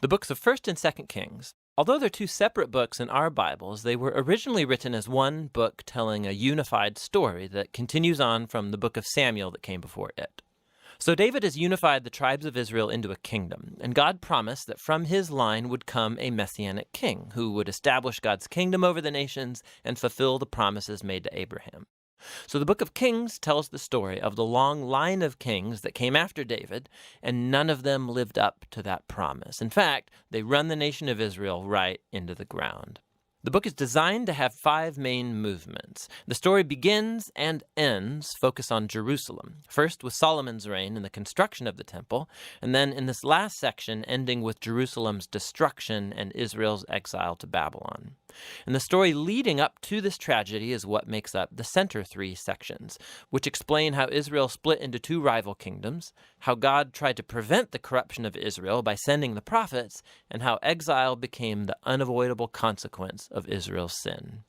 The books of 1st and 2nd Kings. Although they're two separate books in our Bibles, they were originally written as one book telling a unified story that continues on from the book of Samuel that came before it. So David has unified the tribes of Israel into a kingdom, and God promised that from his line would come a messianic king who would establish God's kingdom over the nations and fulfill the promises made to Abraham. So the book of Kings tells the story of the long line of kings that came after David, and none of them lived up to that promise. In fact, they run the nation of Israel right into the ground. The book is designed to have 5 main movements. The story begins and ends focus on Jerusalem, first with Solomon's reign and the construction of the temple, and then in this last section ending with Jerusalem's destruction and Israel's exile to Babylon. And the story leading up to this tragedy is what makes up the center 3 sections, which explain how Israel split into 2 rival kingdoms, how God tried to prevent the corruption of Israel by sending the prophets, and how exile became the unavoidable consequence of Israel's sin.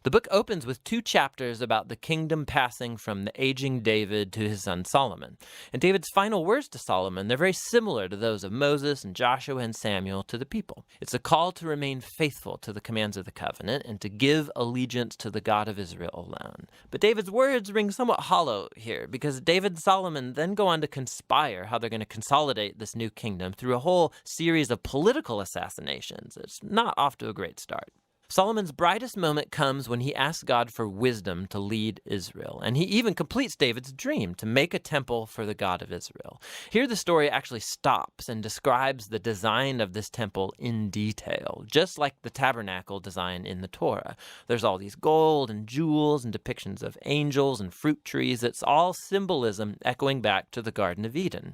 The book opens with 2 chapters about the kingdom passing from the aging David to his son Solomon. And David's final words to Solomon, they're very similar to those of Moses and Joshua and Samuel to the people. It's a call to remain faithful to the commands of the covenant and to give allegiance to the God of Israel alone. But David's words ring somewhat hollow here because David and Solomon then go on to conspire how they're going to consolidate this new kingdom through a whole series of political assassinations. It's not off to a great start. Solomon's brightest moment comes when he asks God for wisdom to lead Israel, and he even completes David's dream to make a temple for the God of Israel. Here the story actually stops and describes the design of this temple in detail, just like the tabernacle design in the Torah. There's all these gold and jewels and depictions of angels and fruit trees. It's all symbolism echoing back to the Garden of Eden.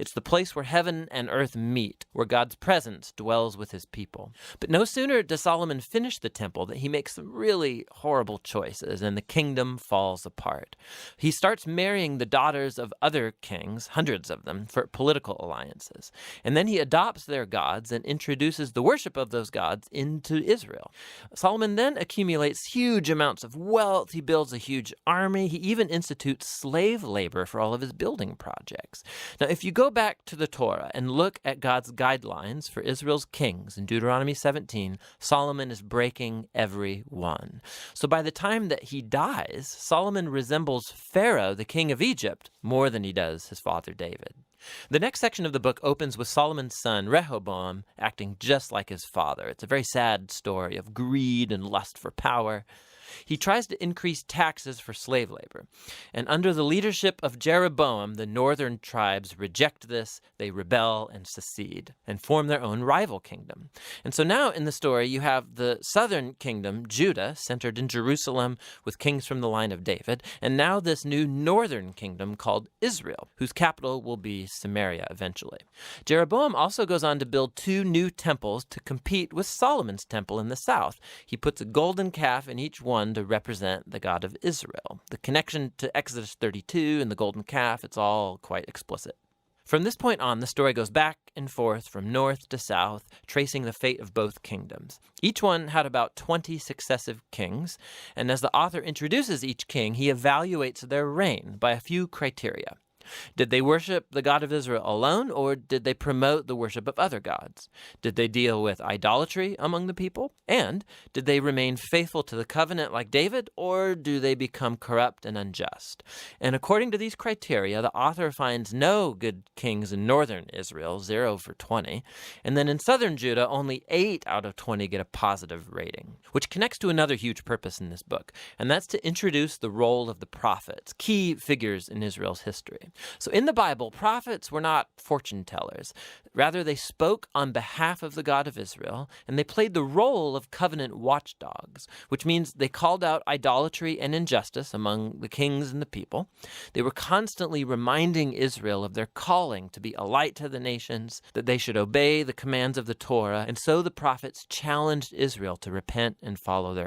It's the place where heaven and earth meet, where God's presence dwells with his people. But no sooner does Solomon finish the temple that he makes some really horrible choices and the kingdom falls apart. He starts marrying the daughters of other kings, hundreds of them, for political alliances. And then he adopts their gods and introduces the worship of those gods into Israel. Solomon then accumulates huge amounts of wealth. He builds a huge army. He even institutes slave labor for all of his building projects. Now, if you go back to the Torah and look at God's guidelines for Israel's kings in Deuteronomy 17, Solomon is breaking every one. So by the time that he dies, Solomon resembles Pharaoh, the king of Egypt, more than he does his father David. The next section of the book opens with Solomon's son, Rehoboam, acting just like his father. It's a very sad story of greed and lust for power. He tries to increase taxes for slave labor. And under the leadership of Jeroboam, the northern tribes reject this, they rebel and secede, and form their own rival kingdom. And so now in the story, you have the southern kingdom, Judah, centered in Jerusalem with kings from the line of David, and now this new northern kingdom called Israel, whose capital will be Samaria eventually. Jeroboam also goes on to build 2 new temples to compete with Solomon's temple in the south. He puts a golden calf in each one to represent the God of Israel. The connection to Exodus 32 and the golden calf, it's all quite explicit. From this point on, the story goes back and forth from north to south, tracing the fate of both kingdoms. Each one had about 20 successive kings, and as the author introduces each king, he evaluates their reign by a few criteria. Did they worship the God of Israel alone, or did they promote the worship of other gods? Did they deal with idolatry among the people? And did they remain faithful to the covenant like David, or do they become corrupt and unjust? And according to these criteria, the author finds no good kings in northern Israel, 0 for 20, and then in southern Judah, only 8 out of 20 get a positive rating, which connects to another huge purpose in this book, and that's to introduce the role of the prophets, key figures in Israel's history. So in the Bible, prophets were not fortune tellers. Rather, they spoke on behalf of the God of Israel, and they played the role of covenant watchdogs, which means they called out idolatry and injustice among the kings and the people. They were constantly reminding Israel of their calling to be a light to the nations, that they should obey the commands of the Torah, and so the prophets challenged Israel to repent and follow their